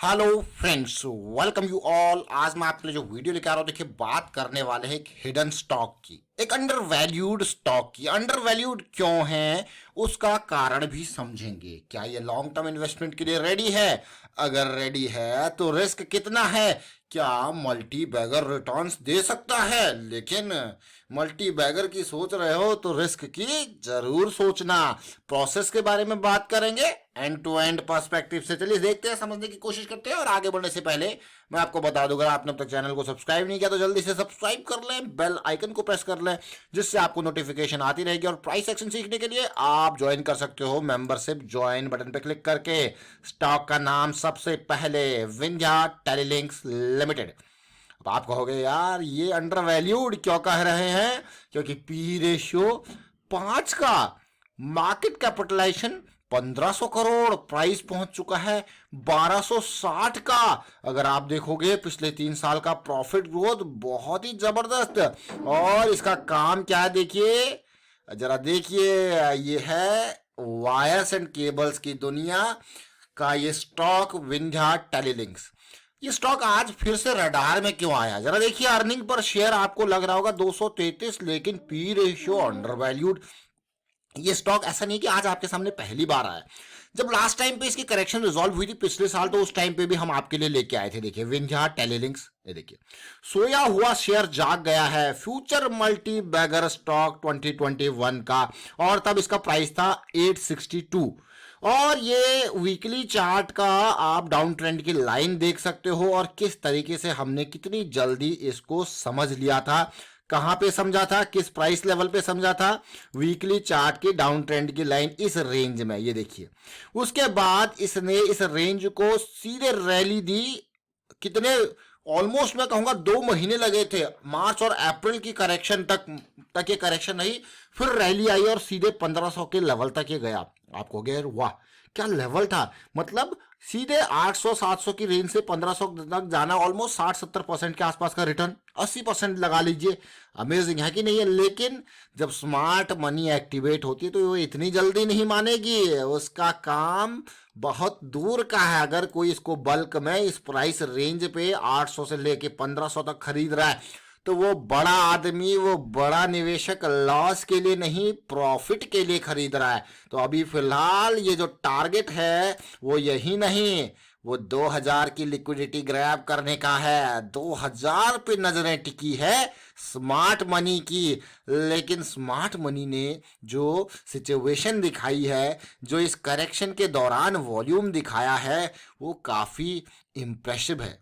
Hello friends, welcome you all. आज मैं आपके लिए जो वीडियो लेकर आ रहा हूँ, देखिए बात करने वाले हैं एक हिडन स्टॉक की, एक अंडर वैल्यूड स्टॉक की। अंडर वैल्यूड क्यों है उसका कारण भी समझेंगे। क्या ये लॉन्ग टर्म इन्वेस्टमेंट के लिए रेडी है? अगर रेडी है तो रिस्क कितना है? क्या मल्टी बैगर रिटर्न्स दे सकता है? लेकिन मल्टी बैगर की सोच रहे हो तो रिस्क की जरूर सोचना। प्रोसेस के बारे में बात करेंगे एंड टू एंड पर्सपेक्टिव से। चलिए देखते हैं, समझने की कोशिश करते हैं। और आगे बढ़ने से पहले मैं आपको बता दूं, अगर आपने अब तक चैनल को सब्सक्राइब नहीं किया तो जल्दी से सब्सक्राइब कर लें, बेल आइकन को प्रेस कर लें, जिससे आपको नोटिफिकेशन आती रहेगी। और प्राइस एक्शन सीखने के लिए आप ज्वाइन कर सकते हो मेंबरशिप ज्वाइन बटन पे क्लिक करके। स्टॉक का नाम सबसे पहले विंध्या टेलीलिंक्स लिमिटेड। अब आप कहोगे यार ये अंडर वैल्यूड क्यों कह रहे हैं? क्योंकि पी रेशियो 5 का, मार्केट कैपिटलाइजेशन 1500 करोड़, प्राइस पहुंच चुका है 1260 का। अगर आप देखोगे पिछले 3 साल का प्रॉफिट ग्रोथ बहुत ही जबरदस्त। और इसका काम क्या है देखिए, जरा देखिए, ये है वायर्स एंड केबल्स की दुनिया का ये स्टॉक विंध्या टेलीलिंक्स। ये स्टॉक आज फिर से रडार में क्यों आया? जरा देखिए, अर्निंग पर शेयर आपको लग रहा होगा 233, लेकिन पी रेशियो अंडर वैल्यूड। ये स्टॉक ऐसा नहीं कि आज आपके सामने पहली बार आया। जब लास्ट टाइम पे इसकी करेक्शन रिजॉल्व हुई थी पिछले साल, तो उस टाइम पे भी हम आपके लिए लेके आए थे। देखिए विंध्या टेलीलिंक्स, ये देखिए सोया हुआ शेयर जाग गया है, फ्यूचर मल्टी बैगर स्टॉक 2021 का। और तब इसका प्राइस था 862। और ये वीकली चार्ट का आप डाउन ट्रेंड की लाइन देख सकते हो, और किस तरीके से हमने कितनी जल्दी इसको समझ लिया था। कहां पे समझा था, किस प्राइस लेवल पे समझा था? वीकली चार्ट की डाउन ट्रेंड की लाइन इस रेंज में, ये देखिए। उसके बाद इसने इस रेंज को सीधे रैली दी। कितने, ऑलमोस्ट मैं कहूंगा 2 महीने लगे थे, मार्च और अप्रैल की करेक्शन तक ये करेक्शन नहीं, फिर रैली आई और सीधे 1500 के लेवल तक ये गया। आप कहोगे वाह क्या लेवल था, मतलब सीधे 800-700 की रेंज से 1500 तक जाना, ऑलमोस्ट 60-70% के आसपास का रिटर्न, 80% लगा लीजिए। अमेजिंग है कि नहीं है? लेकिन जब स्मार्ट मनी एक्टिवेट होती है तो वो इतनी जल्दी नहीं मानेगी, उसका काम बहुत दूर का है। अगर कोई इसको बल्क में इस प्राइस रेंज पे 800 से लेके 1500 तक खरीद रहा है, तो वो बड़ा आदमी, वो बड़ा निवेशक लॉस के लिए नहीं, प्रॉफिट के लिए खरीद रहा है। तो अभी फिलहाल ये जो टारगेट है वो यही नहीं, वो 2000 की लिक्विडिटी ग्रैब करने का है। 2000 पे नजरें टिकी है स्मार्ट मनी की। लेकिन स्मार्ट मनी ने जो सिचुएशन दिखाई है, जो इस करेक्शन के दौरान वॉल्यूम दिखाया है, वो काफी इंप्रेसिव है,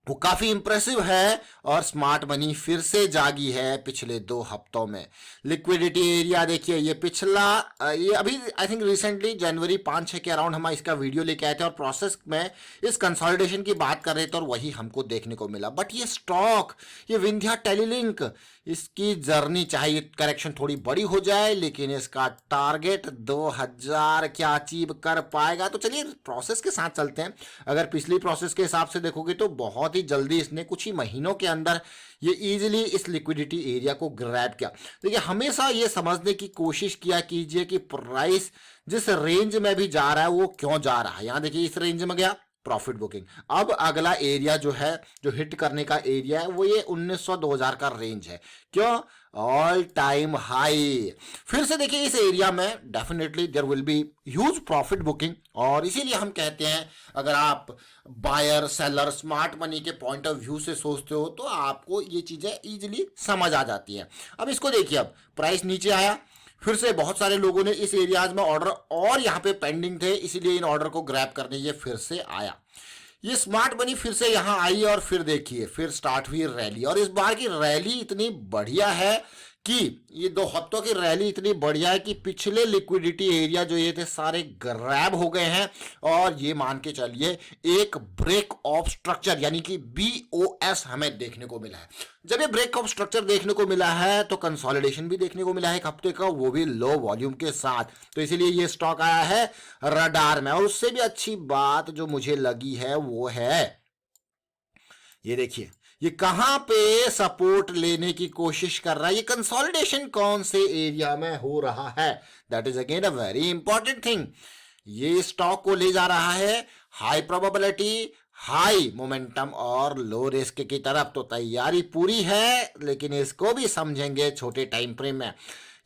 वो काफी इंप्रेसिव है। और स्मार्ट मनी फिर से जागी है पिछले 2 हफ्तों में। लिक्विडिटी एरिया देखिए, ये पिछला ये अभी आई थिंक रिसेंटली जनवरी 5-6 के अराउंड हम इसका वीडियो लेके आए थे, और प्रोसेस में इस कंसोलिडेशन की बात कर रहे थे, और वही हमको देखने को मिला। बट ये स्टॉक, ये विंध्या टेलीलिंक, इसकी जर्नी चाहे करेक्शन थोड़ी बड़ी हो जाए, लेकिन इसका टारगेट 2000 क्या अचीव कर पाएगा? तो चलिए प्रोसेस के साथ चलते हैं। अगर पिछली प्रोसेस के हिसाब से देखोगे तो बहुत ही जल्दी इसने कुछ ही महीनों के अंदर ये इजीली इस लिक्विडिटी एरिया को ग्रैब किया। देखिए हमेशा ये समझने की कोशिश किया कीजिए कि प्राइस जिस रेंज में भी जा रहा है वो क्यों जा रहा है। यहां देखिए इस रेंज में गया, प्रॉफिट बुकिंग। अब अगला एरिया जो है, जो हिट करने का एरिया है, वो ये 1900-2000 का रेंज है। क्यों? All time high. फिर से देखिए इस एरिया में definitely there will be huge profit booking. और इसीलिए हम कहते हैं, अगर आप बायर सेलर स्मार्ट मनी के पॉइंट ऑफ व्यू से सोचते हो तो आपको ये चीजें इजीली समझ आ जाती हैं। अब इसको देखिए, अब प्राइस नीचे आया, फिर से बहुत सारे लोगों ने इस एरियाज में ऑर्डर और यहाँ पे पेंडिंग थे, इसीलिए इन ऑर्डर को ग्रैब करने ये फिर से आया। ये स्मार्ट मनी फिर से यहां आई, और फिर देखिए फिर स्टार्ट हुई रैली। और इस बार की रैली इतनी बढ़िया है कि ये 2 हफ्तों की रैली इतनी बढ़िया है कि पिछले लिक्विडिटी एरिया जो ये थे सारे ग्रैब हो गए हैं। और ये मान के चलिए एक ब्रेक ऑफ स्ट्रक्चर यानी कि बीओएस हमें देखने को मिला है। जब ये ब्रेक ऑफ स्ट्रक्चर देखने को मिला है तो कंसोलिडेशन भी देखने को मिला है 1 हफ्ते का, वो भी लो वॉल्यूम के साथ। तो इसीलिए ये स्टॉक आया है रडार में। और उससे भी अच्छी बात जो मुझे लगी है वो है, ये देखिए ये कहां पे सपोर्ट लेने की कोशिश कर रहा है, ये कंसोलिडेशन कौन से एरिया में हो रहा है। That is again a very important thing. ये स्टॉक को ले जा रहा है हाई प्रोबेबिलिटी, हाई मोमेंटम और लो रिस्क की तरफ। तो तैयारी पूरी है, लेकिन इसको भी समझेंगे छोटे टाइम फ्रेम में।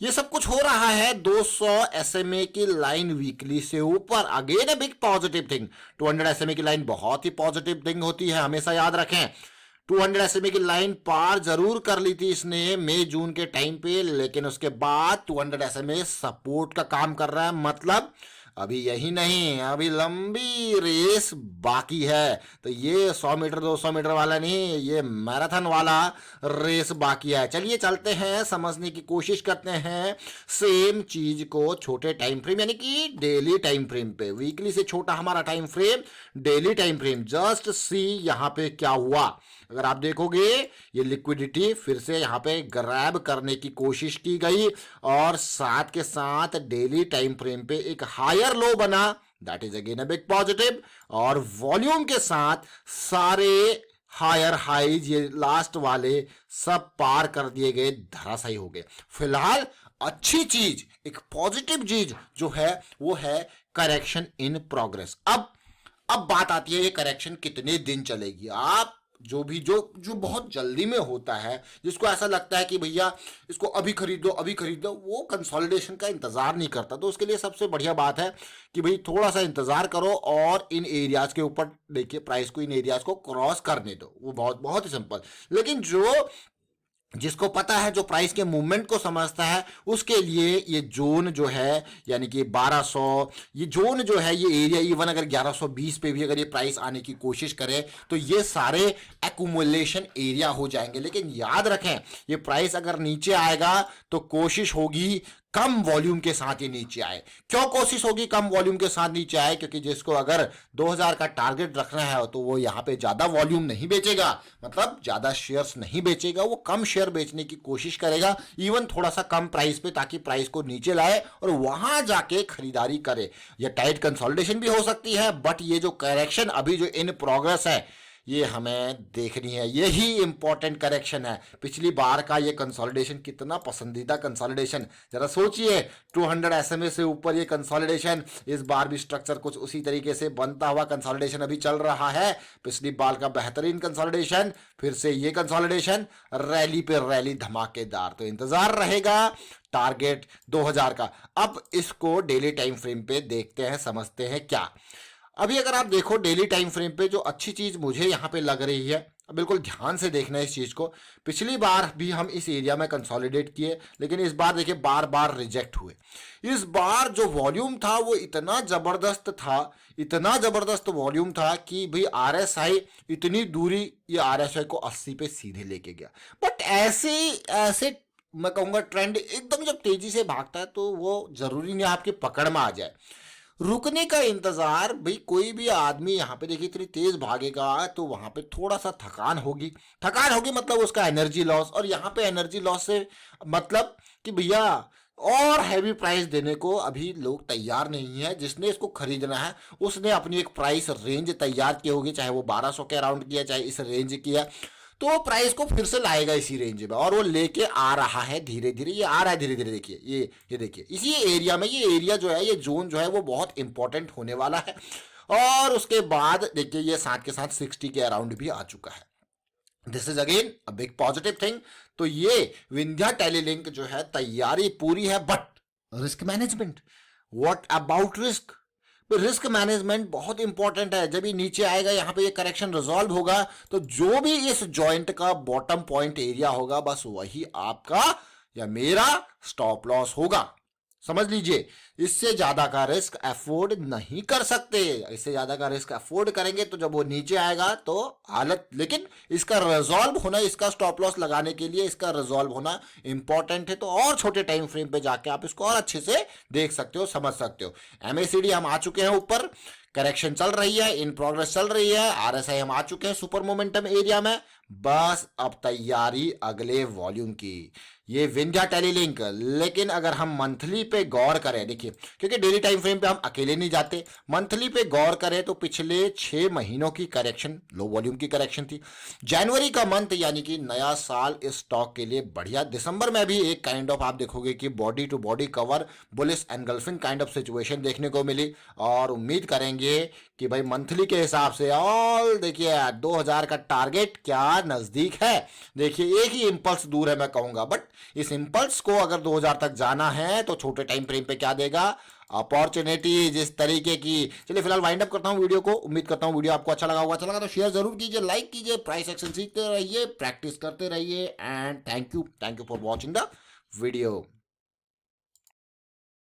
ये सब कुछ हो रहा है 200 SMA की लाइन वीकली से ऊपर। Again a big positive thing. 200 SMA की लाइन बहुत ही पॉजिटिव थिंग होती है, हमेशा याद रखें। 200 SMA की लाइन पार जरूर कर ली थी इसने मई जून के टाइम पे, लेकिन उसके बाद 200 SMA सपोर्ट का काम कर रहा है। मतलब अभी यही नहीं, अभी लंबी रेस बाकी है। तो ये 100 मीटर 200 मीटर वाला नहीं, ये मैराथन वाला रेस बाकी है। चलिए चलते हैं, समझने की कोशिश करते हैं सेम चीज को छोटे टाइम फ्रेम यानी कि डेली टाइम फ्रेम पे। वीकली से छोटा हमारा time frame, daily time frame. Just see यहाँ पे क्या हुआ। अगर आप देखोगे ये लिक्विडिटी फिर से यहाँ पे ग्रैब करने की कोशिश की गई और साथ के साथ डेली टाइम फ्रेम पे एक हायर लो बना, that is again a big positive. और वॉल्यूम के साथ सारे हायर हाइज ये लास्ट वाले सब पार कर दिए गए, धराशायी हो गए। फिलहाल अच्छी चीज, एक पॉजिटिव चीज जो है वो है करेक्शन इन प्रोग्रेस। अब बात आती है ये करेक्शन कितने दिन चलेगी। आप जो जो बहुत जल्दी में होता है, जिसको ऐसा लगता है कि भैया इसको अभी खरीद दो, वो कंसोलिडेशन का इंतजार नहीं करता। तो उसके लिए सबसे बढ़िया बात है कि भाई थोड़ा सा इंतजार करो और इन एरियाज के ऊपर देखिए, प्राइस को इन एरियाज को क्रॉस करने दो। वो बहुत बहुत ही सिंपल। लेकिन जिसको पता है, जो प्राइस के मूवमेंट को समझता है, उसके लिए ये जोन जो है यानी कि 1200, ये जोन जो है, ये एरिया इवन अगर 1120 पे भी अगर ये प्राइस आने की कोशिश करे तो ये सारे एक्यूमुलेशन एरिया हो जाएंगे। लेकिन याद रखें, ये प्राइस अगर नीचे आएगा तो कोशिश होगी कम वॉल्यूम के साथ ये नीचे आए। क्यों कोशिश होगी कम वॉल्यूम के साथ नीचे आए? क्योंकि जिसको अगर 2000 का टारगेट रखना है तो वो यहाँ पे ज्यादा वॉल्यूम नहीं बेचेगा, मतलब ज्यादा शेयर्स नहीं बेचेगा, वो कम शेयर बेचने की कोशिश करेगा, इवन थोड़ा सा कम प्राइस पे, ताकि प्राइस को नीचे लाए और वहां जाके खरीदारी करे। ये टाइट कंसोलिडेशन भी हो सकती है, बट ये जो करेक्शन अभी जो इन प्रोग्रेस है ये हमें देखनी है। यही इंपॉर्टेंट करेक्शन है। पिछली बार का ये कंसोलिडेशन कितना पसंदीदा कंसोलिडेशन, जरा सोचिए। 200 SMA से ऊपर ये कंसोलिडेशन, इस बार भी स्ट्रक्चर कुछ उसी तरीके से बनता हुआ कंसोलिडेशन अभी चल रहा है। पिछली बार का बेहतरीन कंसोलिडेशन, फिर से ये कंसोलिडेशन, रैली पे रैली धमाकेदार। तो इंतजार रहेगा टारगेट 2000 का। अब इसको डेली टाइम फ्रेम पे देखते हैं, समझते हैं क्या। अभी अगर आप देखो डेली टाइम फ्रेम पे, जो अच्छी चीज मुझे यहाँ पे लग रही है, बिल्कुल ध्यान से देखना है इस चीज को। पिछली बार भी हम इस एरिया में कंसोलिडेट किए, लेकिन इस बार देखिए बार बार रिजेक्ट हुए। इस बार जो वॉल्यूम था वो इतना जबरदस्त था, इतना जबरदस्त वॉल्यूम था कि भाई RSI इतनी दूरी, ये RSI को 80 पे सीधे लेके गया। बट ऐसे मैं कहूंगा ट्रेंड एकदम जब तेजी से भागता है तो वो जरूरी नहीं आपकी पकड़ में आ जाए। रुकने का इंतजार, भाई कोई भी आदमी यहाँ पे देखिए इतनी तेज भागेगा तो वहां पे थोड़ा सा थकान होगी मतलब उसका एनर्जी लॉस। और यहाँ पे एनर्जी लॉस से मतलब कि भैया और हैवी प्राइस देने को अभी लोग तैयार नहीं है। जिसने इसको खरीदना है उसने अपनी एक प्राइस रेंज तैयार की होगी, चाहे वो 1200 के अराउंड किया, चाहे इस रेंज किया, तो प्राइस को फिर से लाएगा इसी रेंज में। और वो लेके आ रहा है धीरे धीरे, ये आ रहा है धीरे धीरे। देखिए ये देखिए इसी एरिया में, ये एरिया जो है, ये जोन जो है वो बहुत इंपॉर्टेंट होने वाला है। और उसके बाद देखिए ये साथ के साथ 60 के अराउंड भी आ चुका है। This is again a big positive thing. तो ये विंध्या टेलीलिंक जो है तैयारी पूरी है। But risk management, what about risk? Risk management बहुत इंपॉर्टेंट है। जब ये नीचे आएगा, यहाँ पे ये करेक्शन रिजॉल्व होगा, तो जो भी इस जॉइंट का बॉटम पॉइंट एरिया होगा, बस वही आपका या मेरा स्टॉप लॉस होगा। समझ लीजिए, इससे ज्यादा का रिस्क अफोर्ड नहीं कर सकते। इससे ज्यादा का रिस्क अफोर्ड करेंगे तो जब वो नीचे आएगा तो हालत, लेकिन इसका रिजॉल्व होना, इसका स्टॉप लॉस लगाने के लिए इसका रिजॉल्व होना इंपॉर्टेंट है। तो और छोटे टाइम फ्रेम पे जाके आप इसको और अच्छे से देख सकते हो, समझ सकते हो। MACD हम आ चुके हैं ऊपर, करेक्शन चल रही है, इन प्रोग्रेस चल रही है। RSI हम आ चुके हैं सुपर मोमेंटम एरिया में, बस अब तैयारी अगले वॉल्यूम की। ये विंध्या टेलीलिंक, लेकिन अगर हम मंथली पे गौर करें, देखिए क्योंकि डेली टाइम फ्रेम पे हम अकेले नहीं जाते, मंथली पे गौर करें तो पिछले 6 महीनों की करेक्शन लो वॉल्यूम की करेक्शन थी। जनवरी का मंथ यानी कि नया साल इस स्टॉक के लिए बढ़िया। दिसंबर में भी एक काइंड ऑफ आप देखोगे कि body to body cover bullish engulfing kind of situation देखने को मिली, और उम्मीद करेंगे कि भाई मंथली के हिसाब से ऑल देखिए 2000 का टारगेट क्या नजदीक है। देखिए एक ही इंपल्स दूर है मैं कहूंगा, बट इस इंपल्स को अगर 2000 तक जाना है तो छोटे टाइम फ्रेम पे क्या देगा अपॉर्चुनिटी जिस तरीके की। चलिए फिलहाल वाइंड अप करता हूं वीडियो को। उम्मीद करता हूं वीडियो आपको अच्छा लगा होगा। अच्छा लगा तो शेयर जरूर कीजिए, लाइक कीजिए, प्राइस एक्शन सीखते रहिए, प्रैक्टिस करते रहिए, and thank you for watching the video.